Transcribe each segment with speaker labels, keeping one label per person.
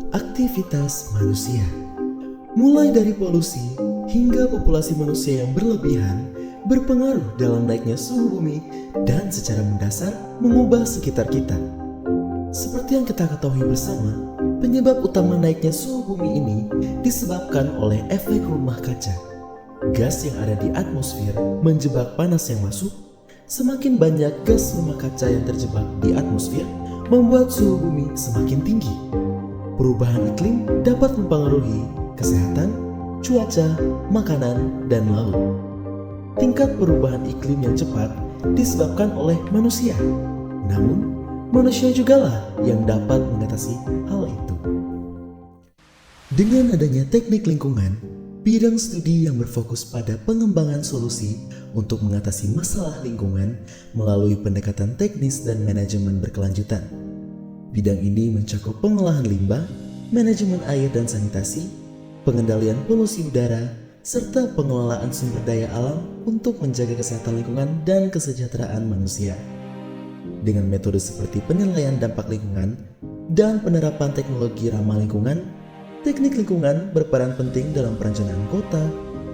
Speaker 1: Aktivitas manusia, mulai dari polusi hingga populasi manusia yang berlebihan, berpengaruh dalam naiknya suhu bumi dan secara mendasar mengubah sekitar kita. Seperti yang kita ketahui bersama, penyebab utama naiknya suhu bumi ini disebabkan oleh efek rumah kaca. Gas yang ada di atmosfer menjebak panas yang masuk. Semakin banyak gas rumah kaca yang terjebak di atmosfer, membuat suhu bumi semakin tinggi. Perubahan iklim dapat mempengaruhi kesehatan, cuaca, makanan, dan laut. Tingkat perubahan iklim yang cepat disebabkan oleh manusia. Namun, manusia jugalah yang dapat mengatasi hal itu. Dengan adanya teknik lingkungan, bidang studi yang berfokus pada pengembangan solusi untuk mengatasi masalah lingkungan melalui pendekatan teknis dan manajemen berkelanjutan. Bidang ini mencakup pengolahan limbah, manajemen air dan sanitasi, pengendalian polusi udara, serta pengelolaan sumber daya alam untuk menjaga kesehatan lingkungan dan kesejahteraan manusia. Dengan metode seperti penilaian dampak lingkungan dan penerapan teknologi ramah lingkungan, teknik lingkungan berperan penting dalam perencanaan kota,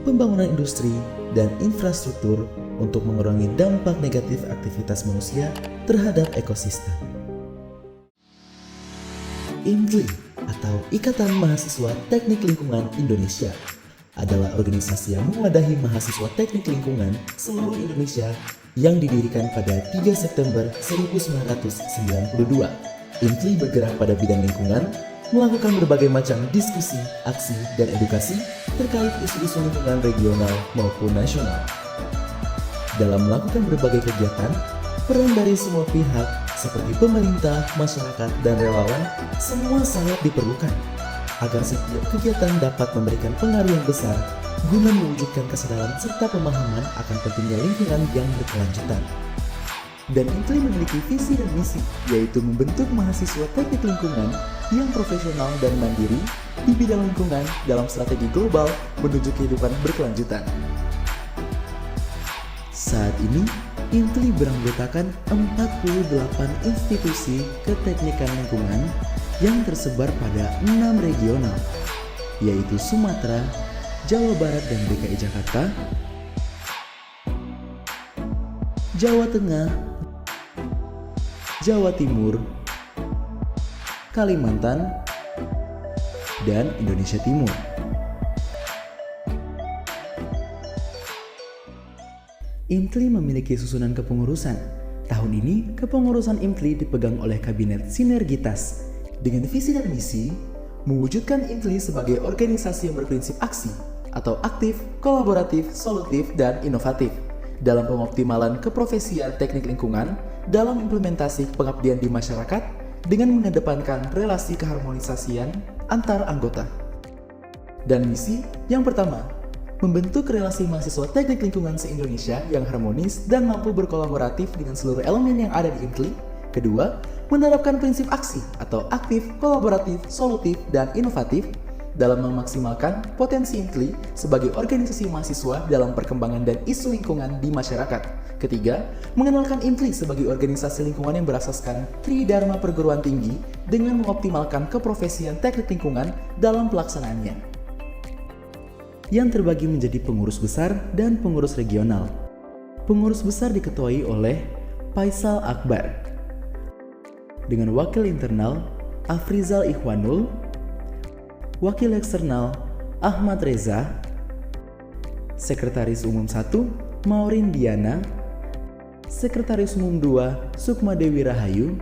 Speaker 1: pembangunan industri, dan infrastruktur untuk mengurangi dampak negatif aktivitas manusia terhadap ekosistem. IMTLI atau Ikatan Mahasiswa Teknik Lingkungan Indonesia adalah organisasi yang mewadahi mahasiswa teknik lingkungan seluruh Indonesia yang didirikan pada 3 September 1992. IMTLI bergerak pada bidang lingkungan, melakukan berbagai macam diskusi, aksi, dan edukasi terkait isu-isu lingkungan regional maupun nasional. Dalam melakukan berbagai kegiatan, peran dari semua pihak seperti pemerintah, masyarakat, dan relawan semua sangat diperlukan agar setiap kegiatan dapat memberikan pengaruh yang besar guna mewujudkan kesadaran serta pemahaman akan pentingnya lingkungan yang berkelanjutan. Dan IMTLI memiliki visi dan misi, yaitu membentuk mahasiswa teknik lingkungan yang profesional dan mandiri di bidang lingkungan dalam strategi global menuju kehidupan berkelanjutan. Saat ini, IMTLI beranggotakan 48 institusi keteknikan lingkungan yang tersebar pada 6 regional, yaitu Sumatera, Jawa Barat dan DKI Jakarta, Jawa Tengah, Jawa Timur, Kalimantan, dan Indonesia Timur. IMTLI memiliki susunan kepengurusan. Tahun ini, kepengurusan IMTLI dipegang oleh Kabinet Sinergitas dengan visi dan misi mewujudkan IMTLI sebagai organisasi yang berprinsip aksi atau aktif, kolaboratif, solutif, dan inovatif dalam pengoptimalan keprofesian teknik lingkungan dalam implementasi pengabdian di masyarakat dengan mengedepankan relasi keharmonisasian antar anggota. Dan misi yang pertama, membentuk relasi mahasiswa teknik lingkungan se-Indonesia yang harmonis dan mampu berkolaboratif dengan seluruh elemen yang ada di IMTLI. Kedua, menerapkan prinsip aksi atau aktif, kolaboratif, solutif, dan inovatif dalam memaksimalkan potensi IMTLI sebagai organisasi mahasiswa dalam perkembangan dan isu lingkungan di masyarakat. Ketiga, mengenalkan IMTLI sebagai organisasi lingkungan yang berasaskan Tridharma Perguruan Tinggi dengan mengoptimalkan keprofesian teknik lingkungan dalam pelaksanaannya, yang terbagi menjadi pengurus besar dan pengurus regional. Pengurus besar diketuai oleh Faisal Akbar, dengan wakil internal Afrizal Ikhwanul, wakil eksternal Ahmad Reza, Sekretaris Umum 1 Maureen Diana, Sekretaris Umum 2 Sukma Dewi Rahayu,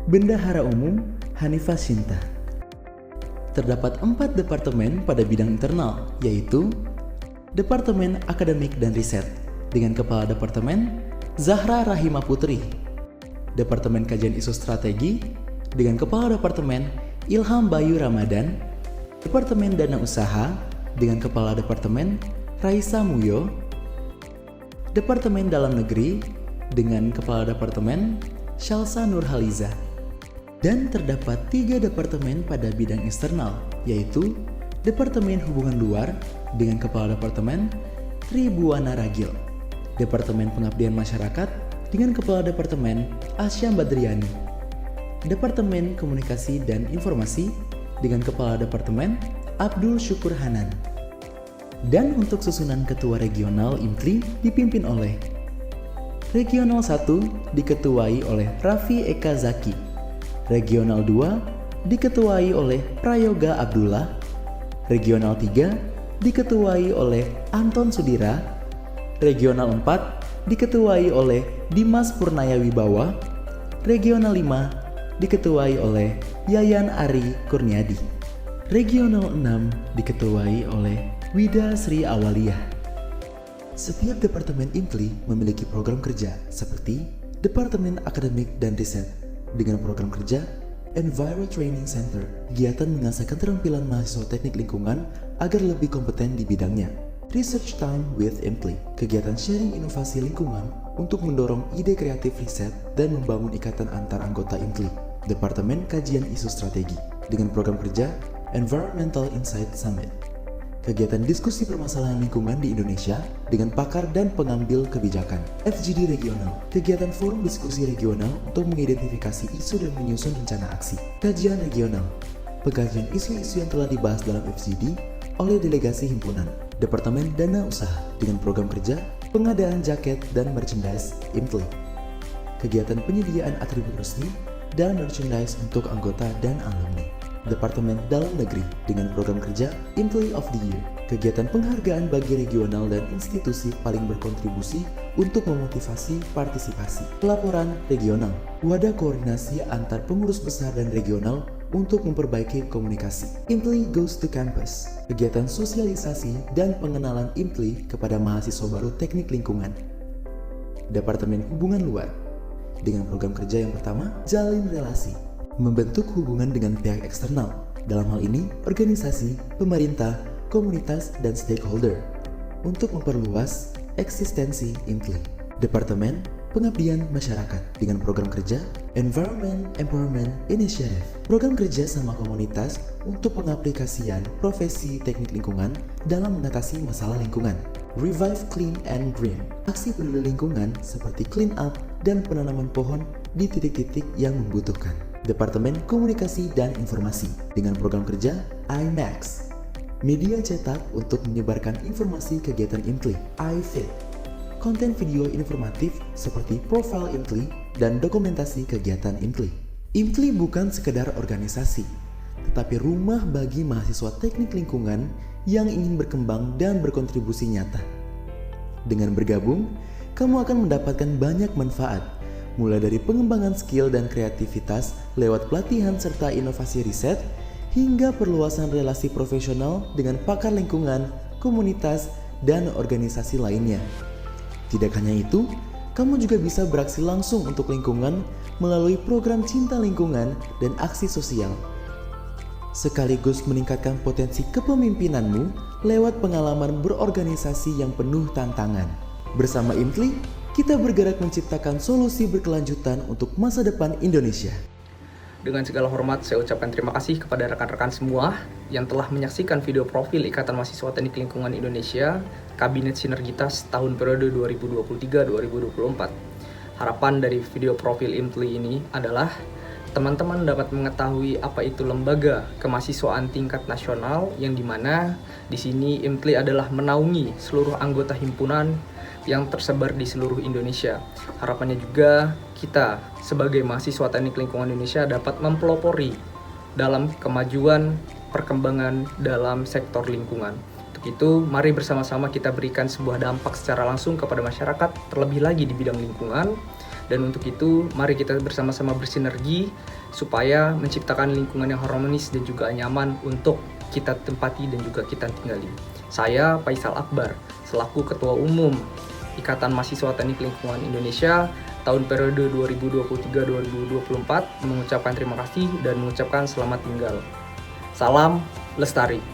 Speaker 1: Bendahara Umum Hanifah Shinta. Terdapat 4 departemen pada bidang internal, yaitu Departemen Akademik dan Riset dengan Kepala Departemen Zahra Rahima Putri, Departemen Kajian Isu Strategi dengan Kepala Departemen Ilham Bayu Ramadan, Departemen Dana Usaha dengan Kepala Departemen Raisa Muyo, Departemen Dalam Negeri dengan Kepala Departemen Shalsa Nurhaliza. Dan terdapat 3 departemen pada bidang eksternal, yaitu Departemen Hubungan Luar dengan Kepala Departemen Tribuana Ragil, Departemen Pengabdian Masyarakat dengan Kepala Departemen Asyam Badriani, Departemen Komunikasi dan Informasi dengan Kepala Departemen Abdul Syukur Hanan. Dan untuk susunan Ketua Regional IMTLI dipimpin oleh Regional 1 diketuai oleh Raffi Eka Zaki, Regional 2 diketuai oleh Prayoga Abdullah, Regional 3 diketuai oleh Anton Sudira, Regional 4 diketuai oleh Dimas Purnaya Wibawa, Regional 5 diketuai oleh Yayan Ari Kurniadi, Regional 6 diketuai oleh Wida Sri Awaliyah. Setiap Departemen IMTLI memiliki program kerja seperti Departemen Akademik dan Riset dengan program kerja Enviro Training Center, kegiatan mengasah keterampilan mahasiswa teknik lingkungan agar lebih kompeten di bidangnya. Research Time with IMTLI, kegiatan sharing inovasi lingkungan untuk mendorong ide kreatif riset dan membangun ikatan antar anggota IMTLI. Departemen Kajian Isu Strategi dengan program kerja Environmental Insight Summit, kegiatan diskusi permasalahan lingkungan di Indonesia dengan pakar dan pengambil kebijakan. FGD Regional, kegiatan forum diskusi regional untuk mengidentifikasi isu dan menyusun rencana aksi. Kajian Regional, pengkajian isu-isu yang telah dibahas dalam FGD oleh delegasi himpunan. Departemen Dana Usaha dengan program kerja pengadaan jaket dan merchandise IMTLI. Kegiatan penyediaan atribut resmi dan merchandise untuk anggota dan alumni. Departemen Dalam Negeri dengan program kerja Employee of the Year, kegiatan penghargaan bagi regional dan institusi paling berkontribusi untuk memotivasi partisipasi. Pelaporan regional, wadah koordinasi antar pengurus besar dan regional untuk memperbaiki komunikasi. IMTLI Goes to Campus, kegiatan sosialisasi dan pengenalan IMTLI kepada mahasiswa baru teknik lingkungan. Departemen Hubungan Luar, dengan program kerja yang pertama, Jalin Relasi, membentuk hubungan dengan pihak eksternal, dalam hal ini organisasi, pemerintah, komunitas, dan stakeholder, untuk memperluas eksistensi IMTLI. Departemen Pengabdian Masyarakat dengan program kerja Environment Empowerment Initiative, program kerja sama komunitas untuk pengaplikasian profesi teknik lingkungan dalam mengatasi masalah lingkungan. Revive Clean and Green, aksi peduli lingkungan seperti clean up dan penanaman pohon di titik-titik yang membutuhkan. Departemen Komunikasi dan Informasi dengan program kerja IMAX, media cetak untuk menyebarkan informasi kegiatan IMTLI. iFit, konten video informatif seperti profil IMTLI dan dokumentasi kegiatan IMTLI. IMTLI bukan sekedar organisasi, tetapi rumah bagi mahasiswa teknik lingkungan yang ingin berkembang dan berkontribusi nyata. Dengan bergabung, kamu akan mendapatkan banyak manfaat, mulai dari pengembangan skill dan kreativitas lewat pelatihan serta inovasi riset, hingga perluasan relasi profesional dengan pakar lingkungan, komunitas, dan organisasi lainnya. Tidak hanya itu, kamu juga bisa beraksi langsung untuk lingkungan melalui program Cinta Lingkungan dan aksi sosial, sekaligus meningkatkan potensi kepemimpinanmu lewat pengalaman berorganisasi yang penuh tantangan. Bersama IMTLI, kita bergerak menciptakan solusi berkelanjutan untuk masa depan Indonesia.
Speaker 2: Dengan segala hormat, saya ucapkan terima kasih kepada rekan-rekan semua yang telah menyaksikan video profil Ikatan Mahasiswa Teknik Lingkungan Indonesia Kabinet Sinergitas tahun periode 2023-2024. Harapan dari video profil IMTLI ini adalah teman-teman dapat mengetahui apa itu lembaga kemahasiswaan tingkat nasional, yang dimana di sini IMTLI adalah menaungi seluruh anggota himpunan yang tersebar di seluruh Indonesia. Harapannya juga kita sebagai mahasiswa teknik lingkungan Indonesia dapat mempelopori dalam kemajuan perkembangan dalam sektor lingkungan. Untuk itu, mari bersama-sama kita berikan sebuah dampak secara langsung kepada masyarakat, terlebih lagi di bidang lingkungan. Dan untuk itu, mari kita bersama-sama bersinergi supaya menciptakan lingkungan yang harmonis dan juga nyaman untuk kita tempati dan juga kita tinggali. Saya, Faisal Akbar, selaku Ketua Umum Ikatan Mahasiswa Teknik Lingkungan Indonesia tahun periode 2023-2024 mengucapkan terima kasih dan mengucapkan selamat tinggal. Salam lestari.